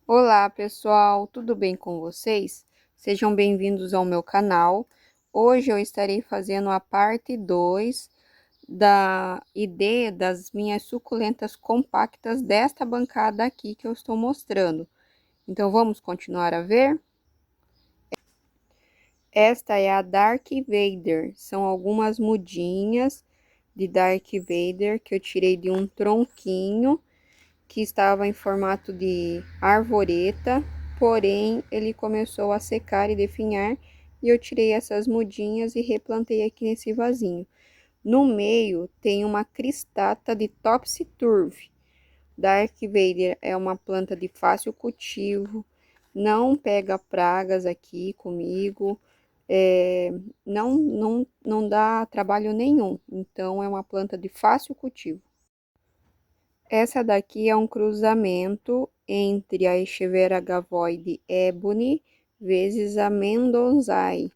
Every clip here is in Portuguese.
Olá, pessoal, tudo bem com vocês? Sejam bem-vindos ao meu canal. Hoje eu estarei fazendo a parte 2 da ideia das minhas suculentas compactas desta bancada aqui que eu estou mostrando. Então, vamos continuar a ver? Esta é a Darth Vader. São algumas mudinhas de Darth Vader que eu tirei de um tronquinho que estava em formato de arvoreta, porém ele começou a secar e definhar, e eu tirei essas mudinhas e replantei aqui nesse vasinho. No meio tem uma cristata de Topsy Turvy. Darth Vader é uma planta de fácil cultivo, não pega pragas aqui comigo, não dá trabalho nenhum, então é uma planta de fácil cultivo. Essa daqui é um cruzamento entre a Echeveria gavoide ebony vezes a Mendonzai.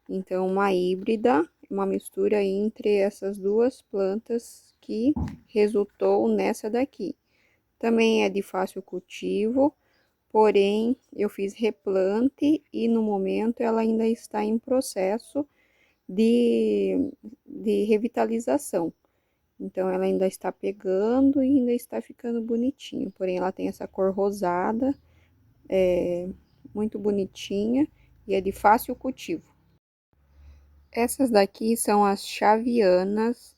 Então, uma híbrida, uma mistura entre essas duas plantas que resultou nessa daqui. Também é de fácil cultivo, porém eu fiz replante e no momento ela ainda está em processo de revitalização. Então, ela ainda está pegando e ainda está ficando bonitinho. Porém, ela tem essa cor rosada, muito bonitinha e é de fácil cultivo. Essas daqui são as chavianas,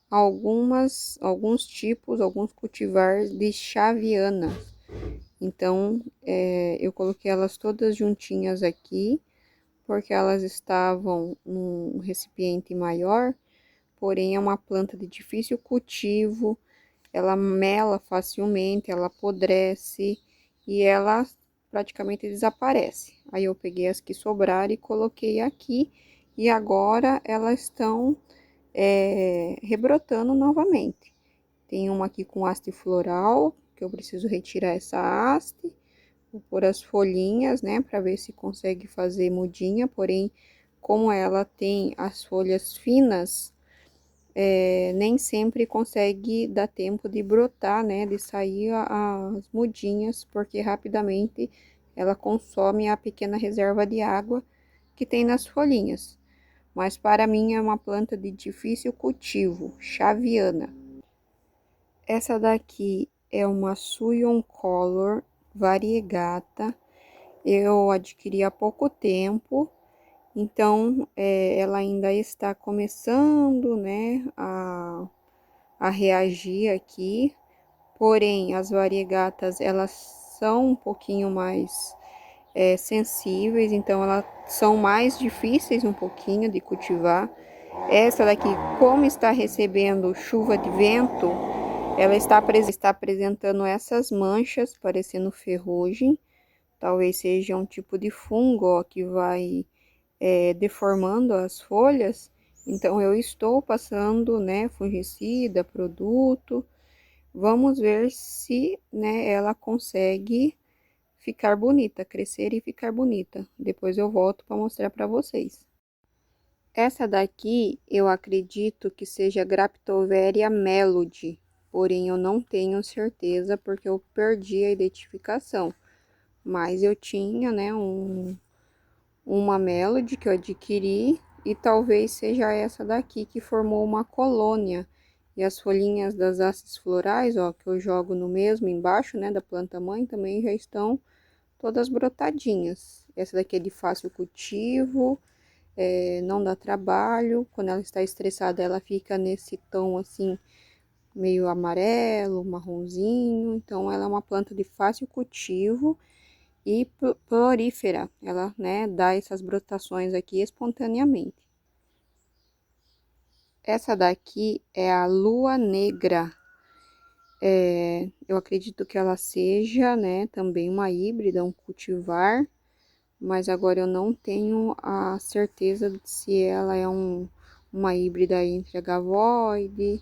alguns tipos, alguns cultivares de chaviana. Então, eu coloquei elas todas juntinhas aqui, porque elas estavam num recipiente maior, porém é uma planta de difícil cultivo, ela mela facilmente, ela apodrece e ela praticamente desaparece. Aí eu peguei as que sobraram e coloquei aqui e agora elas estão rebrotando novamente. Tem uma aqui com haste floral, que eu preciso retirar essa haste, vou pôr as folhinhas, né, para ver se consegue fazer mudinha, porém, como ela tem as folhas finas, nem sempre consegue dar tempo de brotar, né, de sair as mudinhas, porque rapidamente ela consome a pequena reserva de água que tem nas folhinhas. Mas para mim é uma planta de difícil cultivo, chaviana. Essa daqui é uma Suyon Color variegata, eu adquiri há pouco tempo. Então, ela ainda está começando, né, a reagir aqui, porém, as variegatas, elas são um pouquinho mais sensíveis, então elas são mais difíceis um pouquinho de cultivar. Essa daqui, como está recebendo chuva de vento, ela está apresentando essas manchas, parecendo ferrugem, talvez seja um tipo de fungo, ó, que vai deformando as folhas. Então, eu estou passando, né, fungicida, produto. Vamos ver se, né, ela consegue ficar bonita, crescer e ficar bonita. Depois eu volto para mostrar para vocês. Essa daqui, eu acredito que seja Graptoveria melody, porém eu não tenho certeza porque eu perdi a identificação. Mas eu tinha, né, uma melody que eu adquiri e talvez seja essa daqui que formou uma colônia. E as folhinhas das hastes florais, ó, que eu jogo no mesmo embaixo, né, da planta mãe, também já estão todas brotadinhas. Essa daqui é de fácil cultivo, não dá trabalho. Quando ela está estressada, ela fica nesse tom assim, meio amarelo, marronzinho. Então, ela é uma planta de fácil cultivo e florífera, ela, né, dá essas brotações aqui espontaneamente. Essa daqui é a lua negra, eu acredito que ela seja, né, também uma híbrida, um cultivar, mas agora eu não tenho a certeza de se ela é uma híbrida entre a gavoide,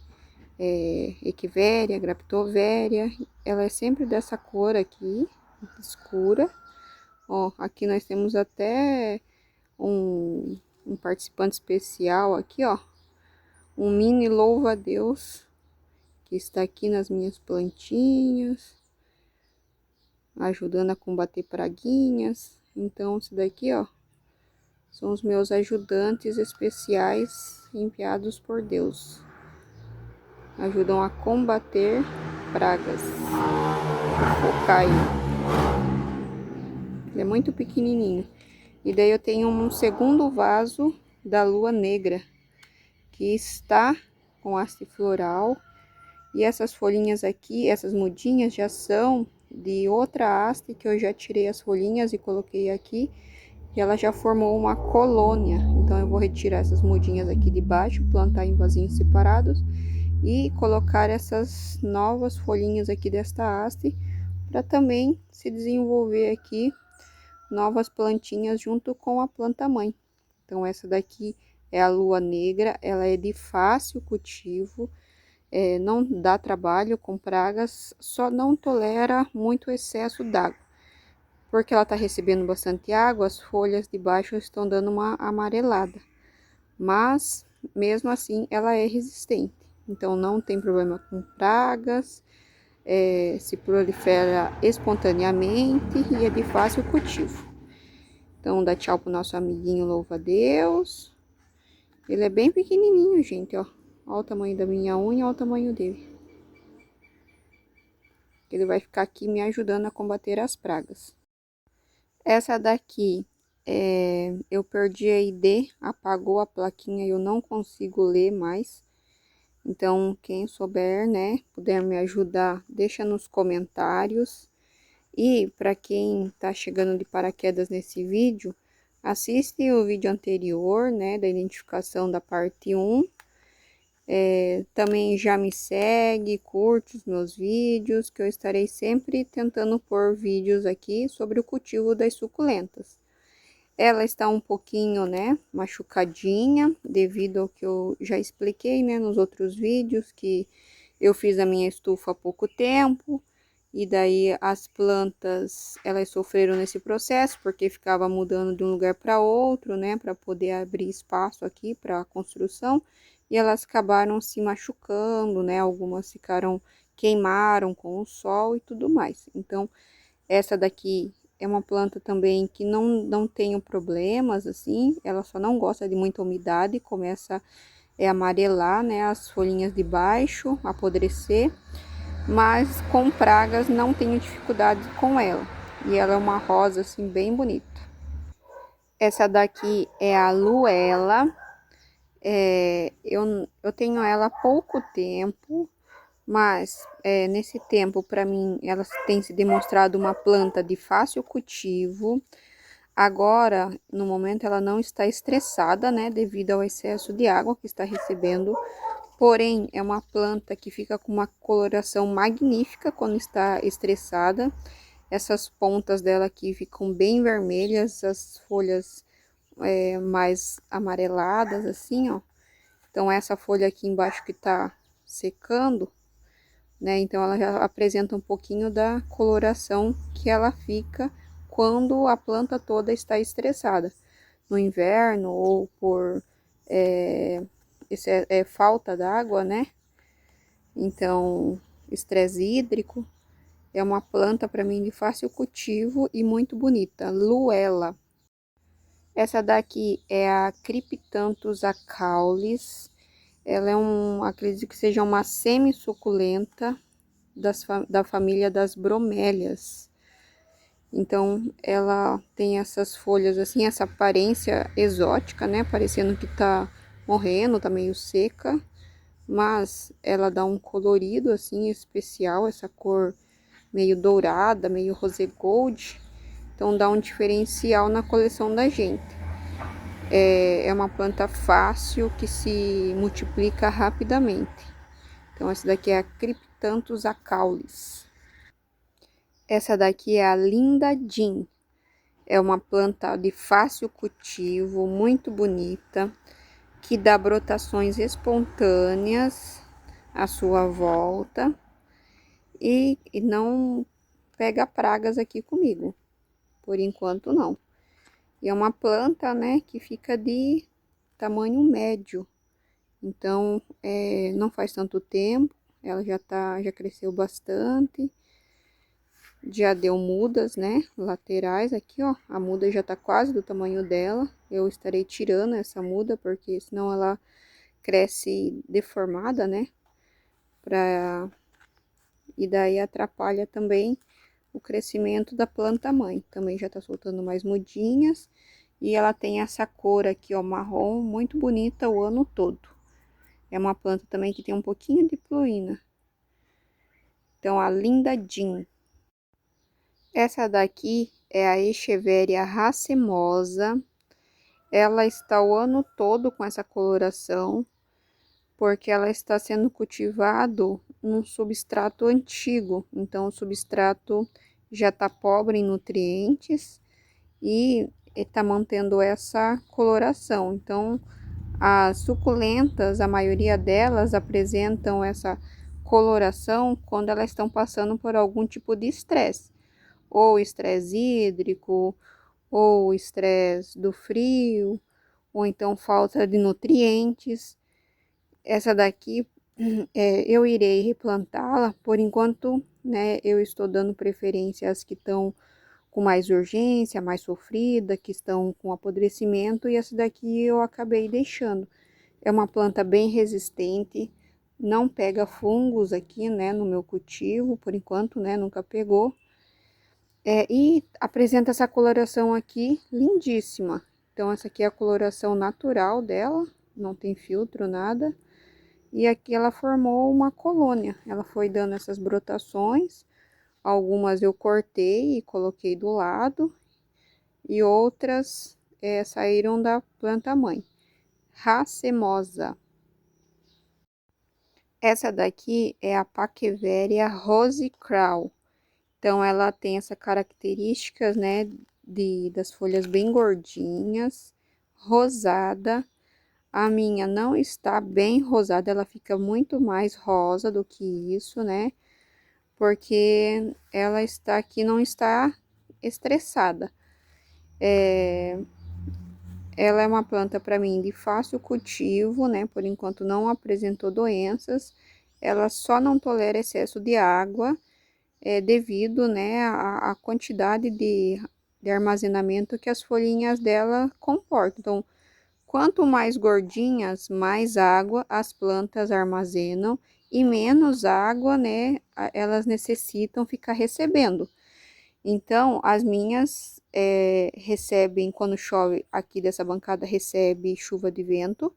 equivéria, graptovéria, ela é sempre dessa cor aqui, escura. Ó, aqui nós temos até um participante especial aqui, ó. Um mini louva-a-Deus que está aqui nas minhas plantinhas. ajudando a combater praguinhas. Então, isso daqui, ó, são os meus ajudantes especiais enviados por Deus. Ajudam a combater pragas. O Caio. Ele é muito pequenininho. E daí eu tenho um segundo vaso da lua negra, que está com haste floral. E essas folhinhas aqui, essas mudinhas já são de outra haste que eu já tirei as folhinhas e coloquei aqui. E ela já formou uma colônia. Então eu vou retirar essas mudinhas aqui de baixo, plantar em vasinhos separados e colocar essas novas folhinhas aqui desta haste para também se desenvolver aqui novas plantinhas junto com a planta mãe. Então essa daqui é a lua negra, ela é de fácil cultivo, não dá trabalho com pragas, só não tolera muito excesso d'água. Porque ela está recebendo bastante água, as folhas de baixo estão dando uma amarelada. Mas, mesmo assim, ela é resistente. Então, não tem problema com pragas, se prolifera espontaneamente e é de fácil cultivo. Então, dá tchau pro nosso amiguinho louva-a-Deus. Ele é bem pequenininho, gente, ó. Olha o tamanho da minha unha, olha o tamanho dele. Ele vai ficar aqui me ajudando a combater as pragas. Essa daqui, eu perdi a ID, apagou a plaquinha e eu não consigo ler mais. Então, quem souber, né, puder me ajudar, deixa nos comentários. E para quem tá chegando de paraquedas nesse vídeo, assiste o vídeo anterior, né, da identificação da parte 1. Também já me segue, curte os meus vídeos, que eu estarei sempre tentando pôr vídeos aqui sobre o cultivo das suculentas. Ela está um pouquinho, né, machucadinha, devido ao que eu já expliquei, né, nos outros vídeos, que eu fiz a minha estufa há pouco tempo, e daí as plantas, elas sofreram nesse processo, porque ficava mudando de um lugar para outro, né, para poder abrir espaço aqui para a construção, e elas acabaram se machucando, né, algumas queimaram com o sol e tudo mais. Então, essa daqui é uma planta também que não tem problemas, assim, ela só não gosta de muita umidade, começa a amarelar, né, as folhinhas de baixo, apodrecer, mas com pragas não tenho dificuldade com ela. E ela é uma rosa, assim, bem bonita. Essa daqui é a Luella, eu tenho ela há pouco tempo, mas nesse tempo, para mim, ela tem se demonstrado uma planta de fácil cultivo. Agora, no momento, ela não está estressada, né, devido ao excesso de água que está recebendo. Porém, é uma planta que fica com uma coloração magnífica quando está estressada. Essas pontas dela aqui ficam bem vermelhas, as folhas mais amareladas, assim, ó. Então, essa folha aqui embaixo que tá secando, né? Então, ela já apresenta um pouquinho da coloração que ela fica quando a planta toda está estressada. No inverno ou por falta d'água, né? Então, estresse hídrico. É uma planta para mim de fácil cultivo e muito bonita. Luella. Essa daqui é a Cryptanthus acaulis. Ela acredito que seja uma semi-suculenta da família das bromélias. Então, ela tem essas folhas assim, essa aparência exótica, né? Parecendo que tá morrendo, tá meio seca. Mas ela dá um colorido assim especial, essa cor meio dourada, meio rose gold. Então, dá um diferencial na coleção da gente. É uma planta fácil que se multiplica rapidamente. Então, essa daqui é a Cryptanthus acaulis. Essa daqui é a Linda Jean. É uma planta de fácil cultivo, muito bonita, que dá brotações espontâneas à sua volta e não pega pragas aqui comigo. Por enquanto, não. E é uma planta, né, que fica de tamanho médio. Então, não faz tanto tempo, ela já cresceu bastante. já deu mudas, né, laterais aqui, ó. A muda já tá quase do tamanho dela. Eu estarei tirando essa muda, porque senão ela cresce deformada, né? E daí atrapalha também o crescimento da planta mãe. Também já tá soltando mais mudinhas. E ela tem essa cor aqui, ó, marrom, muito bonita o ano todo. É uma planta também que tem um pouquinho de pluína. Então, a Linda Jean. Essa daqui é a Echeveria racemosa. Ela está o ano todo com essa coloração, porque ela está sendo cultivado num substrato antigo. Então, o substrato já está pobre em nutrientes e está mantendo essa coloração. Então, as suculentas, a maioria delas apresentam essa coloração quando elas estão passando por algum tipo de estresse, ou estresse hídrico, ou estresse do frio, ou então falta de nutrientes. Essa daqui eu irei replantá-la, por enquanto, né, eu estou dando preferência às que estão com mais urgência, mais sofrida, que estão com apodrecimento, e essa daqui eu acabei deixando. É uma planta bem resistente, não pega fungos aqui, né, no meu cultivo, por enquanto, né, nunca pegou. E apresenta essa coloração aqui lindíssima. Então, essa aqui é a coloração natural dela, não tem filtro, nada. E aqui ela formou uma colônia, ela foi dando essas brotações, algumas eu cortei e coloquei do lado, e outras saíram da planta mãe. Racemosa. Essa daqui é a Paqueveria Rose Crown. Então, ela tem essa características, né, das folhas bem gordinhas, rosada. A minha não está bem rosada, ela fica muito mais rosa do que isso, né? Porque ela está aqui, não está estressada. Ela é uma planta para mim de fácil cultivo, né? Por enquanto não apresentou doenças. Ela só não tolera excesso de água, devido, né, à quantidade de armazenamento que as folhinhas dela comportam. Então, quanto mais gordinhas, mais água as plantas armazenam e menos água, né, elas necessitam ficar recebendo. Então, as minhas recebem, quando chove aqui dessa bancada, recebe chuva de vento.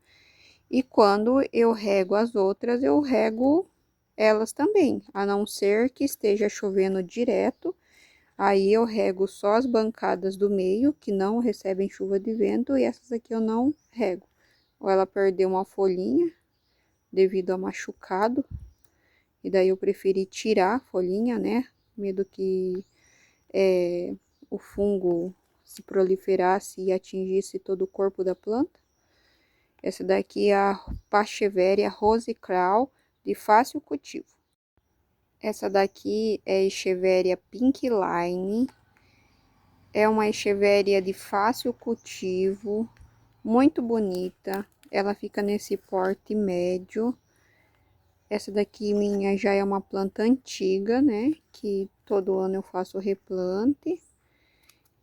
E quando eu rego as outras, eu rego elas também, a não ser que esteja chovendo direto. Aí eu rego só as bancadas do meio, que não recebem chuva de vento, e essas aqui eu não rego. Ou ela perdeu uma folhinha devido a machucado, e daí eu preferi tirar a folhinha, né? Medo que o fungo se proliferasse e atingisse todo o corpo da planta. Essa daqui é a Pacheveria Rose Crown, de fácil cultivo. Essa daqui é a Echeveria Pink Line. É uma Echeveria de fácil cultivo, muito bonita. Ela fica nesse porte médio. Essa daqui minha já é uma planta antiga, né? Que todo ano eu faço replante.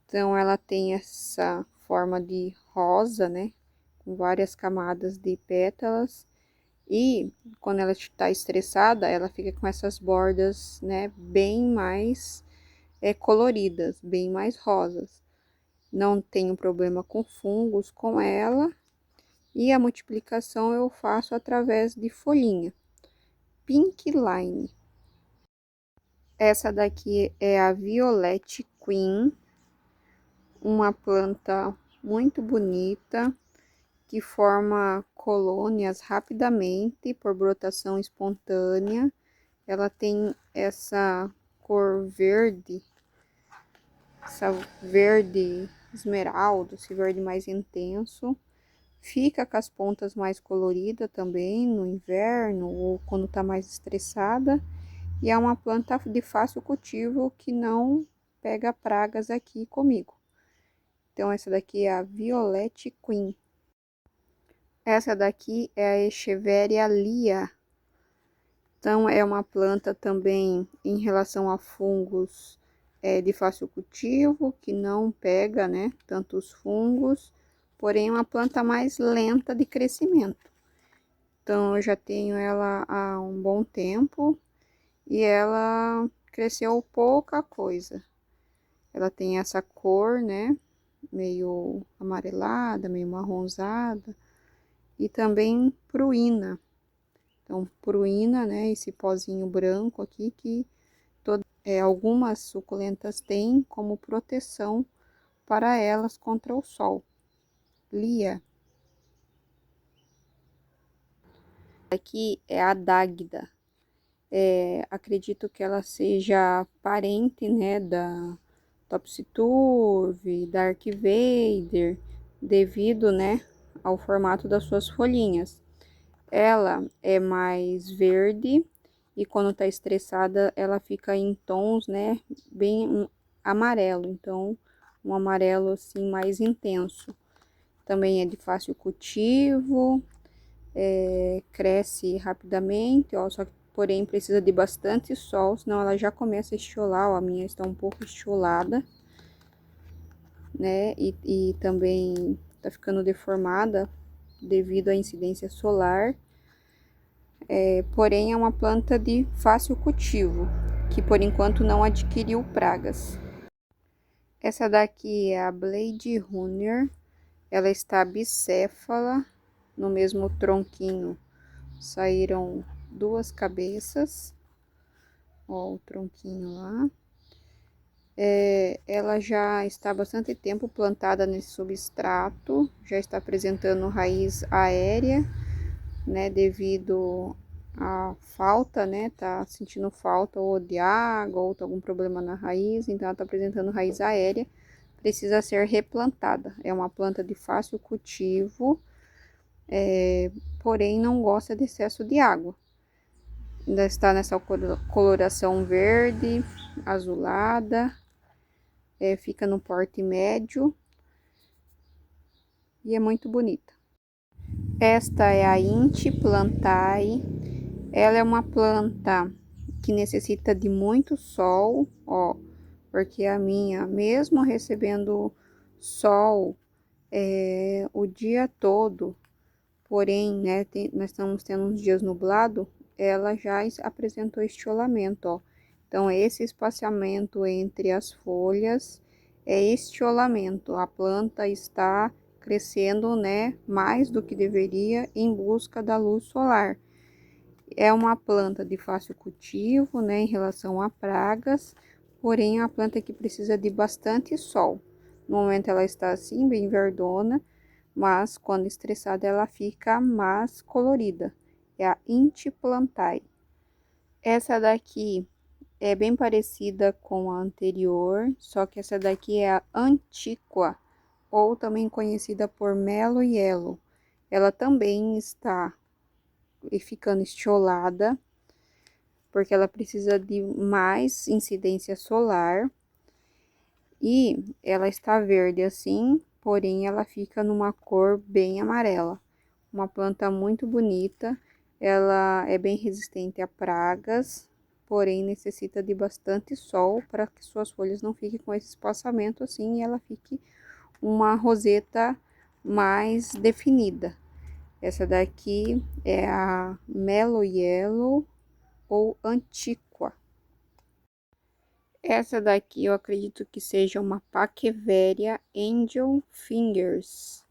Então, ela tem essa forma de rosa, né? Com várias camadas de pétalas. E quando ela está estressada, ela fica com essas bordas, né? Bem mais coloridas, bem mais rosas. Não tenho problema com fungos com ela. E a multiplicação eu faço através de folhinha. Pink Line. Essa daqui é a Violet Queen. Uma planta muito bonita, que forma colônias rapidamente por brotação espontânea. Ela tem essa cor verde, essa verde esmeralda, esse verde mais intenso. Fica com as pontas mais coloridas também no inverno ou quando tá mais estressada. E é uma planta de fácil cultivo que não pega pragas aqui comigo. Então, essa daqui é a Violet Queen. Essa daqui é a Echeveria Lia. Então, é uma planta também em relação a fungos é de fácil cultivo, que não pega, né, tantos fungos, porém é uma planta mais lenta de crescimento. Então, eu já tenho ela há um bom tempo e ela cresceu pouca coisa. Ela tem essa cor, né, meio amarelada, meio marronzada, e também pruína. Então, pruína, né, esse pozinho branco aqui que algumas suculentas têm como proteção para elas contra o sol. Lia. Aqui é a Dáguida. Acredito que ela seja parente, né, da Topsy-Turvy, Dark Vader, devido, né, ao formato das suas folhinhas. Ela é mais verde e quando tá estressada ela fica em tons, né, bem amarelo, então um amarelo assim mais intenso. Também é de fácil cultivo, cresce rapidamente, ó, só que porém precisa de bastante sol, senão ela já começa a estiolar, ó, a minha está um pouco estiolada, né, e também tá ficando deformada devido à incidência solar. Porém é uma planta de fácil cultivo, que por enquanto não adquiriu pragas. Essa daqui é a Blade Runner, ela está bicéfala, no mesmo tronquinho saíram duas cabeças, ó o tronquinho lá. Ela já está há bastante tempo plantada nesse substrato, já está apresentando raiz aérea, né, devido à falta, né, tá sentindo falta ou de água ou algum problema na raiz, então ela tá apresentando raiz aérea, precisa ser replantada. É uma planta de fácil cultivo, porém não gosta de excesso de água. Ainda está nessa coloração verde, azulada, fica no porte médio e é muito bonita. Esta é a Inti Plantae. Ela é uma planta que necessita de muito sol, ó, porque a minha, mesmo recebendo sol o dia todo, porém, né, nós estamos tendo uns dias nublado, ela já apresentou estiolamento, ó. Então, esse espaçamento entre as folhas é estiolamento. A planta está crescendo, né, mais do que deveria em busca da luz solar. É uma planta de fácil cultivo, né, em relação a pragas, porém é uma planta que precisa de bastante sol. No momento ela está assim, bem verdona, mas quando estressada ela fica mais colorida. É a Inti Plantae. Essa daqui é bem parecida com a anterior, só que essa daqui é a Antiqua, ou também conhecida por Melo Yellow. Ela também está ficando estiolada, porque ela precisa de mais incidência solar. E ela está verde assim, porém ela fica numa cor bem amarela. Uma planta muito bonita, ela é bem resistente a pragas, porém necessita de bastante sol para que suas folhas não fiquem com esse espaçamento assim e ela fique uma roseta mais definida. Essa daqui é a Melo Yellow ou Antiqua. Essa daqui eu acredito que seja uma Paquiveria Angel Fingers.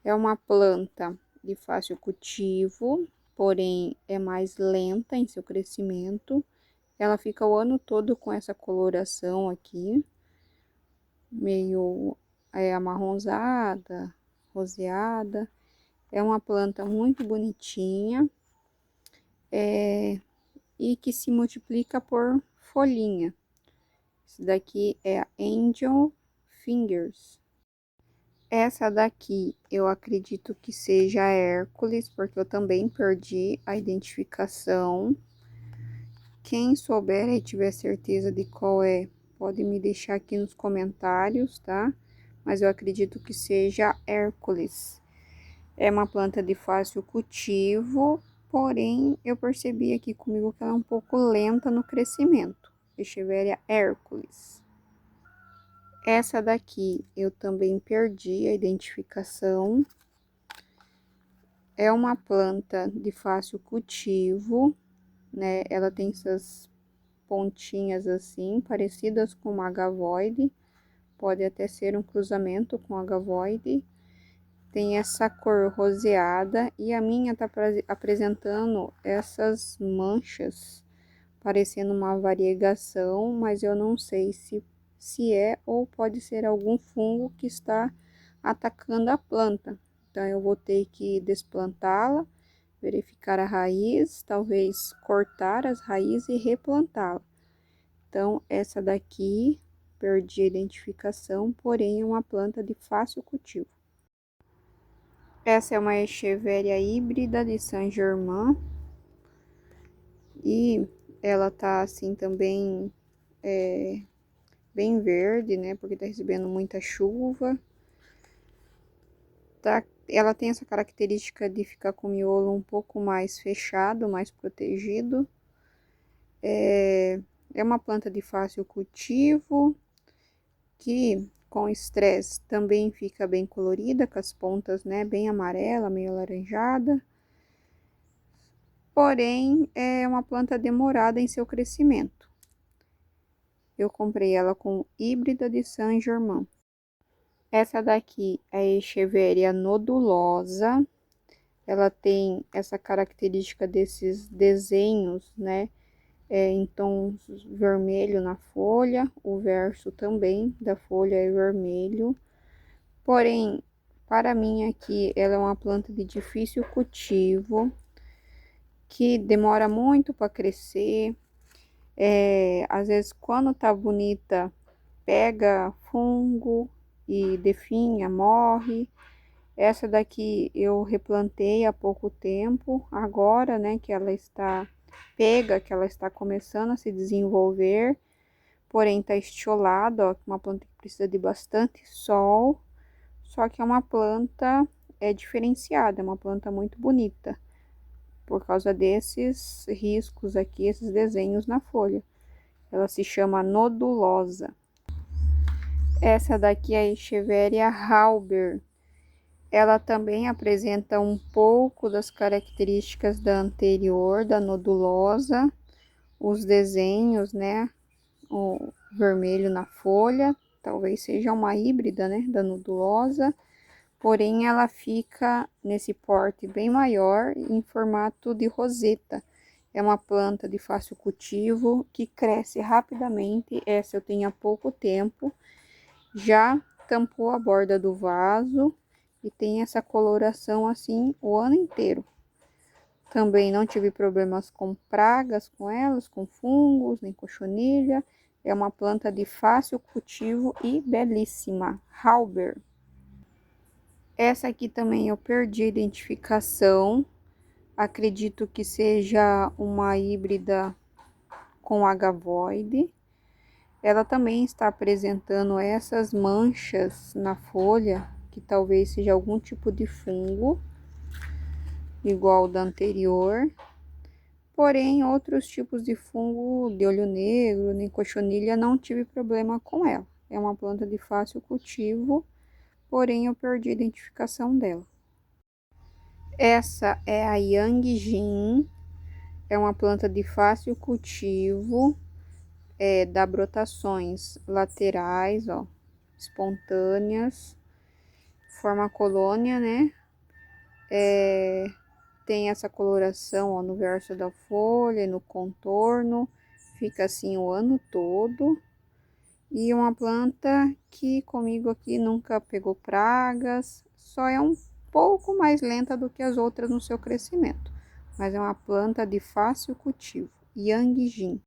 É uma planta de fácil cultivo, porém é mais lenta em seu crescimento. Ela fica o ano todo com essa coloração aqui, meio amarronzada, roseada. É uma planta muito bonitinha e que se multiplica por folhinha. Esse daqui é a Angel Fingers. Essa daqui eu acredito que seja a Hércules, porque eu também perdi a identificação. Quem souber e tiver certeza de qual é, pode me deixar aqui nos comentários, tá? Mas eu acredito que seja Hércules. É uma planta de fácil cultivo, porém eu percebi aqui comigo que ela é um pouco lenta no crescimento. Echeveria Hércules. Essa daqui eu também perdi a identificação. É uma planta de fácil cultivo, né? Ela tem essas pontinhas assim, parecidas com uma agavoide. Pode até ser um cruzamento com agavoide. Tem essa cor roseada e a minha tá apresentando essas manchas, parecendo uma variegação, mas eu não sei se é ou pode ser algum fungo que está atacando a planta. Então, eu vou ter que desplantá-la, verificar a raiz, talvez cortar as raízes e replantá-la. Então, essa daqui, perdi a identificação, porém é uma planta de fácil cultivo. Essa é uma Echeveria híbrida de Saint-Germain. E ela tá assim também, bem verde, né? Porque tá recebendo muita chuva. Tá, ela tem essa característica de ficar com o miolo um pouco mais fechado, mais protegido. É uma planta de fácil cultivo, que com estresse também fica bem colorida, com as pontas, né, bem amarela, meio alaranjada. Porém, é uma planta demorada em seu crescimento. Eu comprei ela com híbrida de Saint-Germain. Essa daqui é a Echeveria nodulosa. Ela tem essa característica desses desenhos, né, em tons vermelho na folha. O verso também da folha é vermelho. Porém, para mim aqui, ela é uma planta de difícil cultivo, que demora muito para crescer. Às vezes, quando tá bonita, pega fungo e definha, morre. Essa daqui eu replantei há pouco tempo, agora, né, que ela está pega, que ela está começando a se desenvolver, porém tá estiolada, ó, uma planta que precisa de bastante sol, só que é uma planta diferenciada, é uma planta muito bonita, por causa desses riscos aqui, esses desenhos na folha. Ela se chama nodulosa. Essa daqui é a Echeveria Halber. Ela também apresenta um pouco das características da anterior, da nodulosa, os desenhos, né? O vermelho na folha, talvez seja uma híbrida, né? Da nodulosa, porém ela fica nesse porte bem maior, em formato de roseta. É uma planta de fácil cultivo, que cresce rapidamente. Essa eu tenho há pouco tempo, já tampou a borda do vaso e tem essa coloração assim o ano inteiro. Também não tive problemas com pragas com elas, com fungos, nem cochonilha. É uma planta de fácil cultivo e belíssima. Halber. Essa aqui também eu perdi a identificação. Acredito que seja uma híbrida com agavoide. Ela também está apresentando essas manchas na folha, que talvez seja algum tipo de fungo, igual da anterior. Porém, outros tipos de fungo de olho negro, nem cochonilha, não tive problema com ela. É uma planta de fácil cultivo, porém eu perdi a identificação dela. Essa é a Yang Jin, é uma planta de fácil cultivo, dá brotações laterais, ó, espontâneas, forma colônia, né? Tem essa coloração, ó, no verso da folha, no contorno, fica assim o ano todo. E uma planta que comigo aqui nunca pegou pragas, só é um pouco mais lenta do que as outras no seu crescimento, mas é uma planta de fácil cultivo. Yang Jin.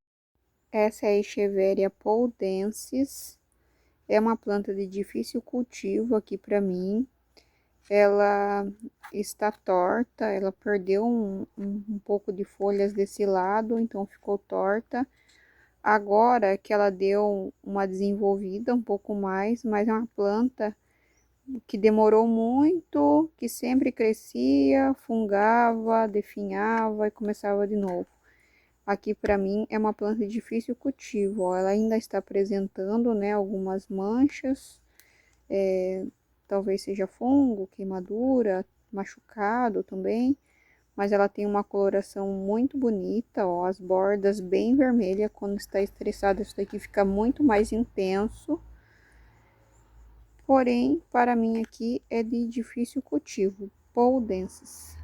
Essa é a Echeveria poldensis, é uma planta de difícil cultivo aqui para mim. Ela está torta, ela perdeu um pouco de folhas desse lado, então ficou torta. Agora que ela deu uma desenvolvida um pouco mais, mas é uma planta que demorou muito, que sempre crescia, fungava, definhava e começava de novo. aqui para mim é uma planta de difícil cultivo, ó. Ela ainda está apresentando, né, algumas manchas, talvez seja fungo, queimadura, machucado também, mas ela tem uma coloração muito bonita, ó, as bordas bem vermelhas. Quando está estressada, isso daqui fica muito mais intenso. Porém, para mim aqui é de difícil cultivo, Podensis.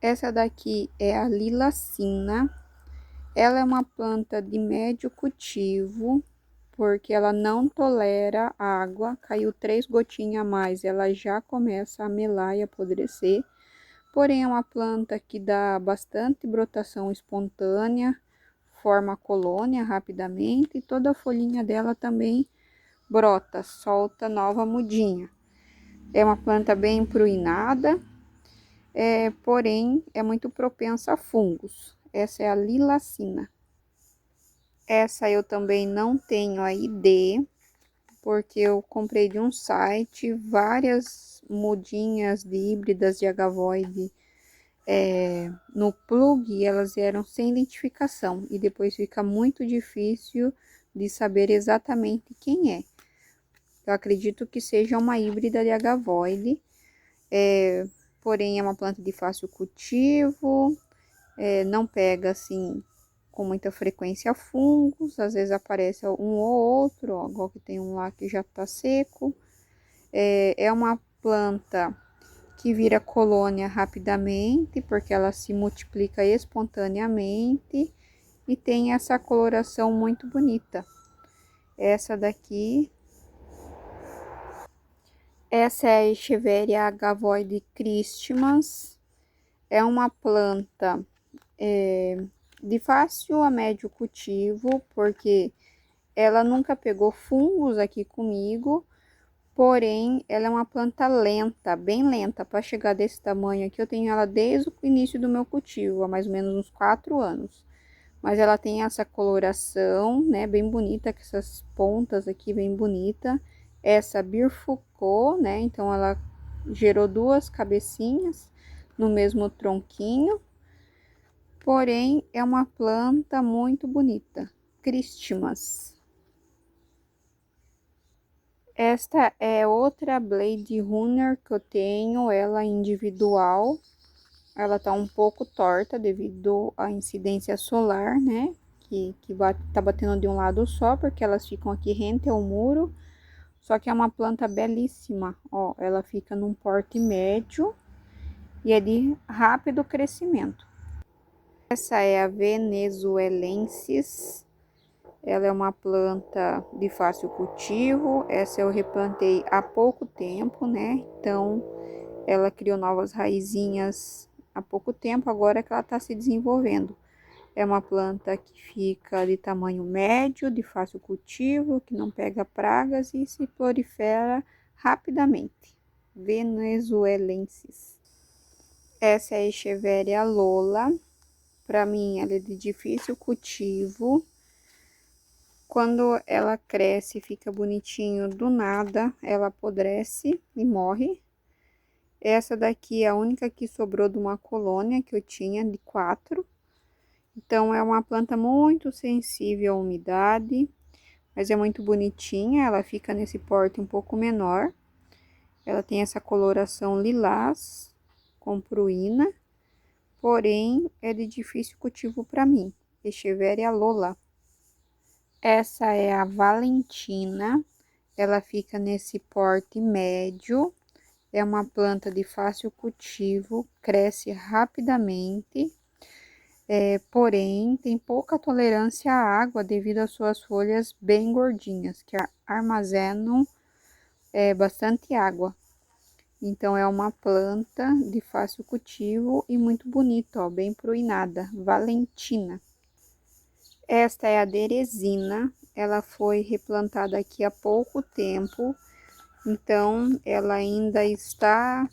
Essa daqui é a Lilacina. Ela é uma planta de médio cultivo, porque ela não tolera água. Caiu 3 gotinhas a mais, ela já começa a melar e apodrecer. Porém, é uma planta que dá bastante brotação espontânea, forma colônia rapidamente, e toda a folhinha dela também brota, solta nova mudinha. É uma planta bem pruinada, porém é muito propensa a fungos. Essa é a Lilacina. Essa eu também não tenho a ID, porque eu comprei de um site várias mudinhas de híbridas de agavoide no plug, e elas vieram sem identificação, e depois fica muito difícil de saber exatamente quem é. Eu acredito que seja uma híbrida de agavoide, porém é uma planta de fácil cultivo, não pega assim com muita frequência fungos, às vezes aparece um ou outro, ó, igual que tem um lá que já tá seco. É uma planta que vira colônia rapidamente, porque ela se multiplica espontaneamente e tem essa coloração muito bonita. Essa daqui, essa é a Echeveria agavoide christmas. É uma planta de fácil a médio cultivo, porque ela nunca pegou fungos aqui comigo. Porém, ela é uma planta lenta, bem lenta, para chegar desse tamanho aqui. Eu tenho ela desde o início do meu cultivo, há mais ou menos uns 4 anos. Mas ela tem essa coloração, né, bem bonita, com essas pontas aqui bem bonita. Essa bifurcou, né, então ela gerou 2 cabecinhas no mesmo tronquinho. Porém, é uma planta muito bonita, Christmas. Esta é outra Blade Runner que eu tenho, ela individual. Ela tá um pouco torta devido à incidência solar, né? Tá batendo de um lado só, porque elas ficam aqui rente ao muro. Só que é uma planta belíssima, ó. Ela fica num porte médio e é de rápido crescimento. Essa é a Venezuelensis. Ela é uma planta de fácil cultivo. Essa eu replantei há pouco tempo, né? Então, ela criou novas raizinhas há pouco tempo, agora que ela está se desenvolvendo. É uma planta que fica de tamanho médio, de fácil cultivo, que não pega pragas e se prolifera rapidamente. Venezuelensis. Essa é a Echeveria Lola. Para mim, ela é de difícil cultivo. Quando ela cresce, fica bonitinho, do nada ela apodrece e morre. Essa daqui é a única que sobrou de uma colônia que eu tinha de 4. Então, é uma planta muito sensível à umidade, mas é muito bonitinha. Ela fica nesse porte um pouco menor. Ela tem essa coloração lilás com pruína, porém é de difícil cultivo para mim. Echeveria Lola. Essa é a Valentina, ela fica nesse porte médio, é uma planta de fácil cultivo, cresce rapidamente, porém tem pouca tolerância à água devido às suas folhas bem gordinhas, que armazenam bastante água. Então, é uma planta de fácil cultivo e muito bonita, ó, bem pruinada, Valentina. Esta é a Teresina, ela foi replantada aqui há pouco tempo, então ela ainda está,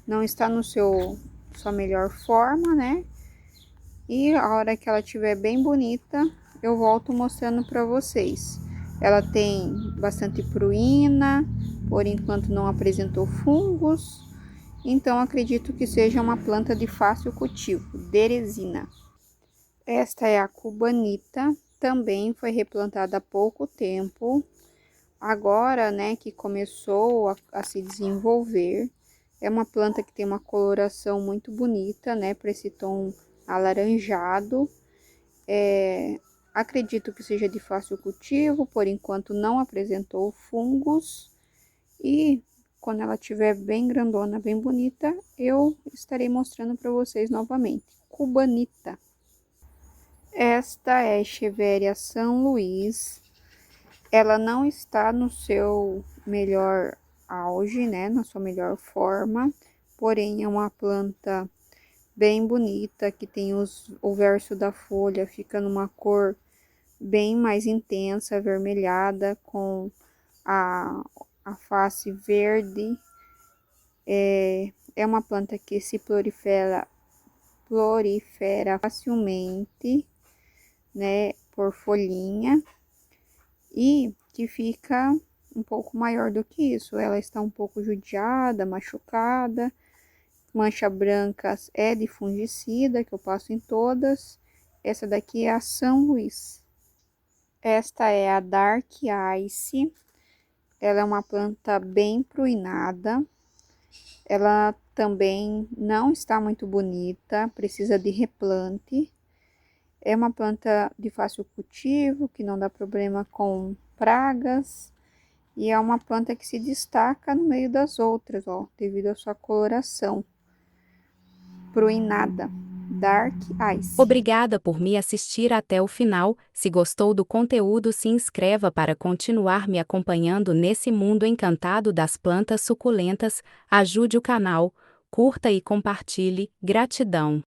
não está no sua melhor forma, né? E a hora que ela estiver bem bonita, eu volto mostrando para vocês. Ela tem bastante pruína, por enquanto não apresentou fungos, então acredito que seja uma planta de fácil cultivo, Teresina. Esta é a cubanita, também foi replantada há pouco tempo. Agora, né, que começou a se desenvolver. É uma planta que tem uma coloração muito bonita, né, para esse tom alaranjado. Acredito que seja de fácil cultivo, por enquanto não apresentou fungos. E quando ela estiver bem grandona, bem bonita, eu estarei mostrando para vocês novamente. Cubanita. Esta é Echeveria São Luís. Ela não está no seu melhor auge, né, na sua melhor forma, porém é uma planta bem bonita, que tem o verso da folha, fica numa cor bem mais intensa, avermelhada, com a, a face verde. É uma planta que se prolifera facilmente, né, por folhinha, e que fica um pouco maior do que isso. Ela está um pouco judiada, machucada. Mancha branca é de fungicida, que eu passo em todas. Essa daqui é a São Luís. Esta é a Dark Ice. Ela é uma planta bem pruinada. Ela também não está muito bonita, precisa de replante. É uma planta de fácil cultivo, que não dá problema com pragas. E é uma planta que se destaca no meio das outras, ó, devido à sua coloração pruinada. Dark Ice. Obrigada por me assistir até o final. Se gostou do conteúdo, se inscreva para continuar me acompanhando nesse mundo encantado das plantas suculentas. Ajude o canal, curta e compartilhe. Gratidão.